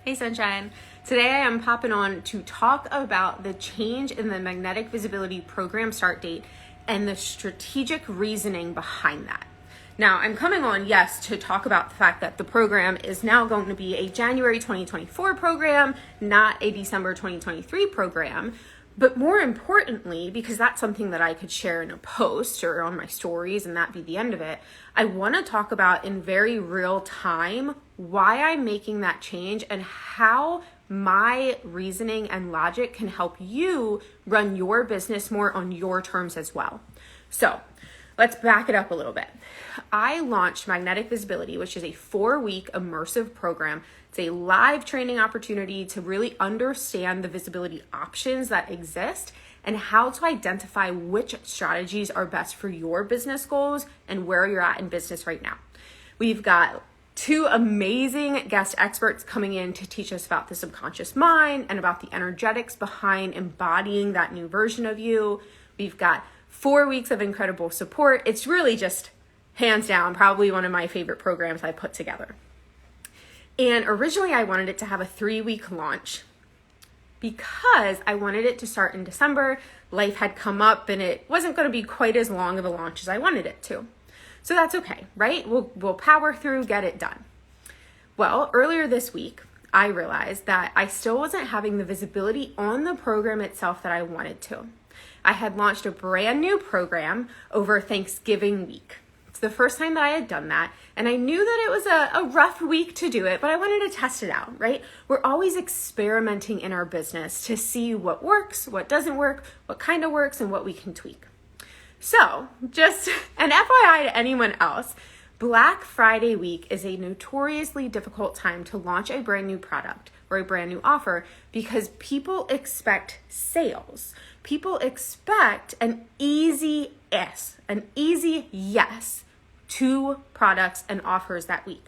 Hey Sunshine. Today I am popping on to talk about the change in the Magnetic Visibility Program start date and the strategic reasoning behind that. Now I'm coming on, yes, to talk about the fact that the program is now going to be a January 2024 program, not a December 2023 program. But more importantly, because that's something that I could share in a post or on my stories and that be the end of it, I want to talk about in very real time why I'm making that change and how my reasoning and logic can help you run your business more on your terms as well. So let's back it up a little bit. I launched Magnetic Visibility, which is a 4-week immersive program. It's a live training opportunity to really understand the visibility options that exist and how to identify which strategies are best for your business goals and where you're at in business right now. We've got 2 amazing guest experts coming in to teach us about the subconscious mind and about the energetics behind embodying that new version of you. We've got 4 weeks of incredible support. It's really just hands down probably one of my favorite programs I put together. And originally I wanted it to have a 3-week launch because I wanted it to start in December. Life had come up and it wasn't going to be quite as long of a launch as I wanted it to. So that's okay, right? We'll power through, get it done. Well, earlier this week, I realized that I still wasn't having the visibility on the program itself that I wanted to. I had launched a brand new program over Thanksgiving week. It's the first time that I had done that, and I knew that it was a rough week to do it, but I wanted to test it out, right? We're always experimenting in our business to see what works, what doesn't work, what kind of works, and what we can tweak. So, just an FYI to anyone else, Black Friday week is a notoriously difficult time to launch a brand new product or a brand new offer because people expect sales. People expect an easy yes to products and offers that week.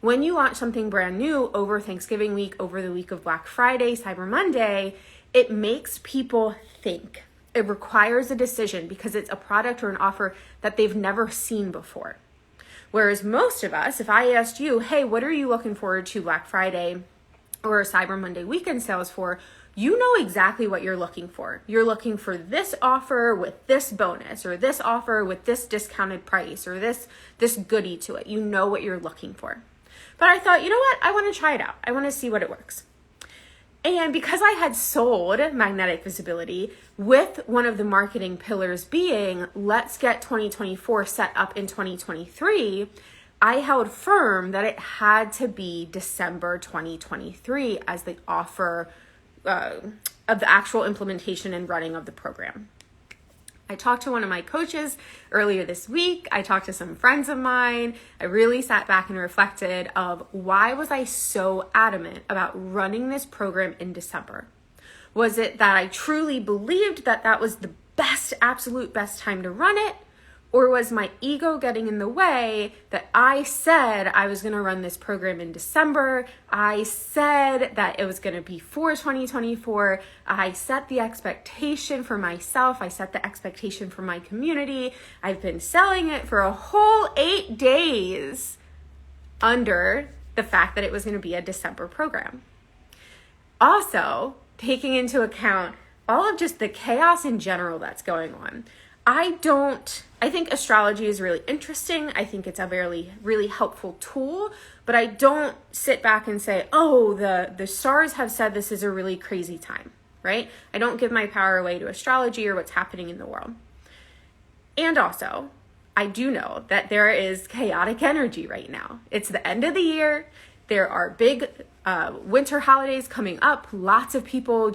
When you launch something brand new over Thanksgiving week, over the week of Black Friday, Cyber Monday, it makes people think. It requires a decision because it's a product or an offer that they've never seen before. Whereas most of us, if I asked you, hey, what are you looking forward to Black Friday or Cyber Monday weekend sales for? You know exactly what you're looking for. You're looking for this offer with this bonus or this offer with this discounted price or this goodie to it. You know what you're looking for. But I thought, you know what? I want to try it out. I want to see what it works. And because I had sold Magnetic Visibility with one of the marketing pillars being, let's get 2024 set up in 2023, I held firm that it had to be December 2023 as the offer of the actual implementation and running of the program. I talked to one of my coaches earlier this week. I talked to some friends of mine. I really sat back and reflected of why was I so adamant about running this program in December? Was it that I truly believed that that was the best, absolute best time to run it? Or was my ego getting in the way that I said I was going to run this program in December? I said that it was going to be for 2024. I set the expectation for myself. I set the expectation for my community. I've been selling it for a whole 8 days under the fact that it was going to be a December program. Also, taking into account all of just the chaos in general that's going on. I think astrology is really interesting. I think it's a really helpful tool, but I don't sit back and say, oh, the stars have said this is a really crazy time, right? I don't give my power away to astrology or what's happening in the world. And also, I do know that there is chaotic energy right now. It's the end of the year. There are big winter holidays coming up. Lots of people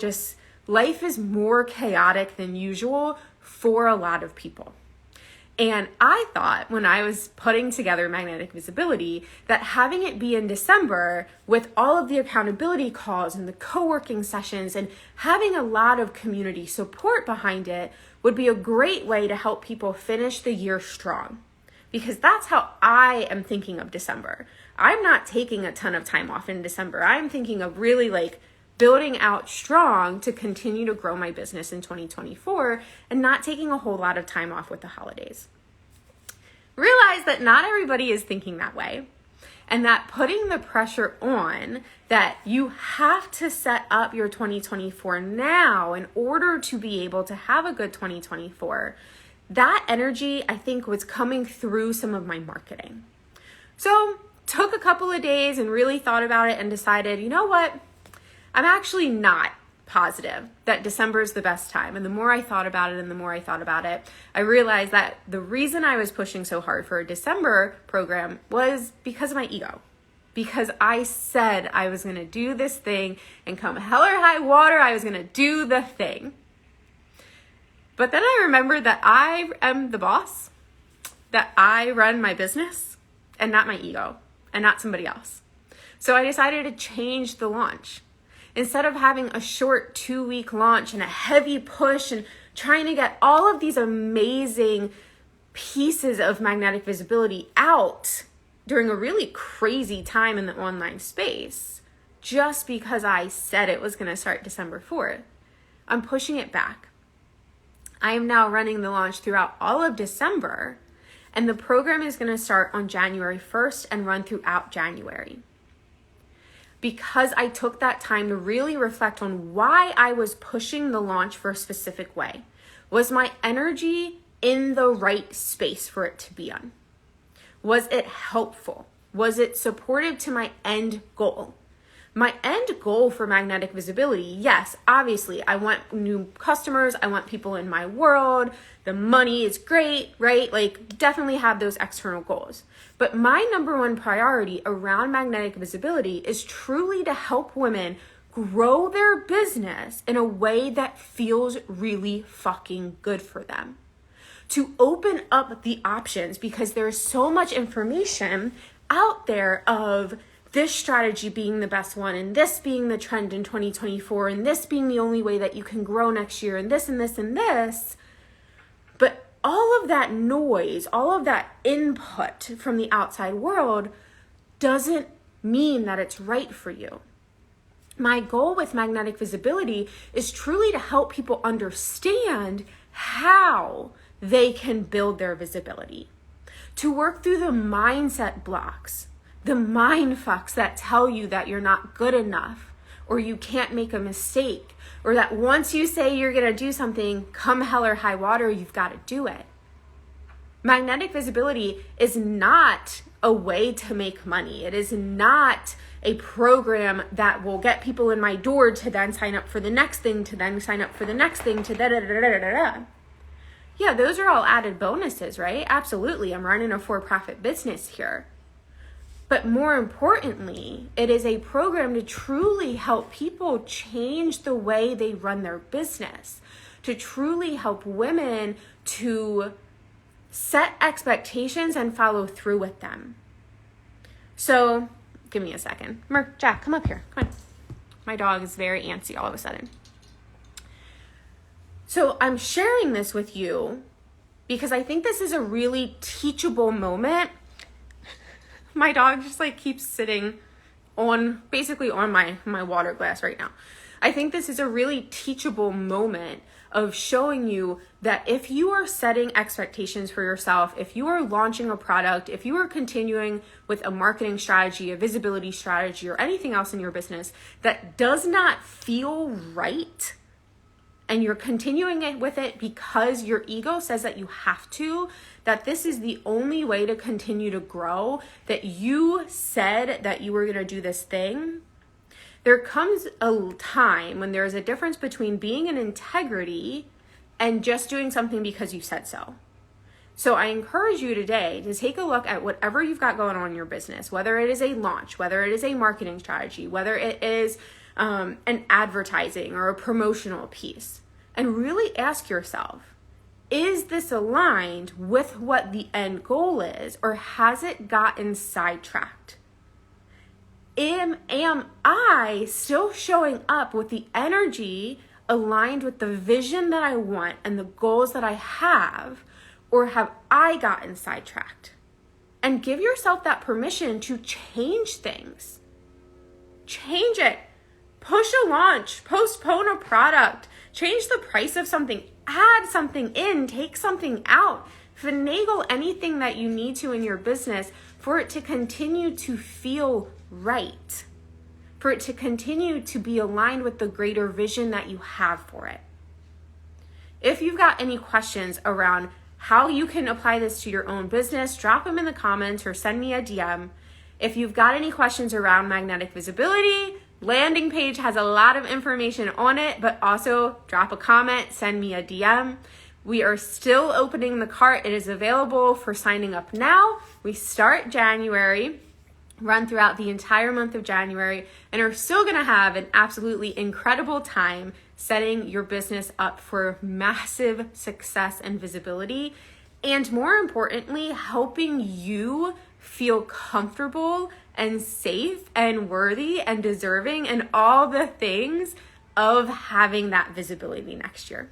life is more chaotic than usual for a lot of people. And I thought when I was putting together Magnetic Visibility that having it be in December with all of the accountability calls and the co-working sessions and having a lot of community support behind it would be a great way to help people finish the year strong. Because that's how I am thinking of December. I'm not taking a ton of time off in December. I'm thinking of really building out strong to continue to grow my business in 2024 and not taking a whole lot of time off with the holidays. Realize that not everybody is thinking that way. And that putting the pressure on that you have to set up your 2024 now in order to be able to have a good 2024, that energy, I think, was coming through some of my marketing. So took a couple of days and really thought about it and decided, you know what? I'm actually not positive that December is the best time. And the more I thought about it, I realized that the reason I was pushing so hard for a December program was because of my ego. Because I said I was going to do this thing and come hell or high water, I was going to do the thing. But then I remembered that I am the boss, that I run my business and not my ego and not somebody else. So I decided to change the launch. Instead of having a short 2-week launch and a heavy push and trying to get all of these amazing pieces of magnetic visibility out during a really crazy time in the online space, just because I said it was going to start December 4th, I'm pushing it back. I am now running the launch throughout all of December, and the program is going to start on January 1st and run throughout January. Because I took that time to really reflect on why I was pushing the launch for a specific way. Was my energy in the right space for it to be on? Was it helpful? Was it supportive to my end goal? My end goal for magnetic visibility, yes, obviously, I want new customers. I want people in my world. The money is great, right? Like, definitely have those external goals. But my number one priority around magnetic visibility is truly to help women grow their business in a way that feels really fucking good for them. To open up the options, because there's so much information out there of this strategy being the best one, and this being the trend in 2024, and this being the only way that you can grow next year, and this and this and this. But all of that noise, all of that input from the outside world doesn't mean that it's right for you. My goal with magnetic visibility is truly to help people understand how they can build their visibility, to work through the mindset blocks, the mind fucks that tell you that you're not good enough, or you can't make a mistake, or that once you say you're going to do something, come hell or high water, you've got to do it. Magnetic visibility is not a way to make money. It is not a program that will get people in my door to then sign up for the next thing, to then sign up for the next thing, to da-da-da-da-da-da. Yeah, those are all added bonuses, right? Absolutely. I'm running a for-profit business here. But more importantly, it is a program to truly help people change the way they run their business, to truly help women to set expectations and follow through with them. So, give me a second. Jack, come up here. Come on. My dog is very antsy all of a sudden. So, I'm sharing this with you because I think this is a really teachable moment. My dog just keeps sitting on my water glass right now. I think this is a really teachable moment of showing you that if you are setting expectations for yourself, if you are launching a product, if you are continuing with a marketing strategy, a visibility strategy, or anything else in your business that does not feel right, and you're continuing it with it because your ego says that you have to, that this is the only way to continue to grow, that you said that you were going to do this thing, there comes a time when there's a difference between being in integrity and just doing something because you said so. So I encourage you today to take a look at whatever you've got going on in your business, whether it is a launch, whether it is a marketing strategy, whether it is an advertising or a promotional piece, and really ask yourself, is this aligned with what the end goal is, or has it gotten sidetracked? Am I still showing up with the energy aligned with the vision that I want and the goals that I have, or have I gotten sidetracked? And give yourself that permission to change things. Change it. Push a launch, postpone a product, change the price of something, add something in, take something out, finagle anything that you need to in your business for it to continue to feel right, for it to continue to be aligned with the greater vision that you have for it. If you've got any questions around how you can apply this to your own business, drop them in the comments or send me a DM. If you've got any questions around magnetic visibility, landing page has a lot of information on it, but also drop a comment, send me a DM. We are still opening the cart. It is available for signing up now. We start January, run throughout the entire month of January, and are still gonna have an absolutely incredible time setting your business up for massive success and visibility, and more importantly, helping you feel comfortable and safe and worthy and deserving and all the things of having that visibility next year.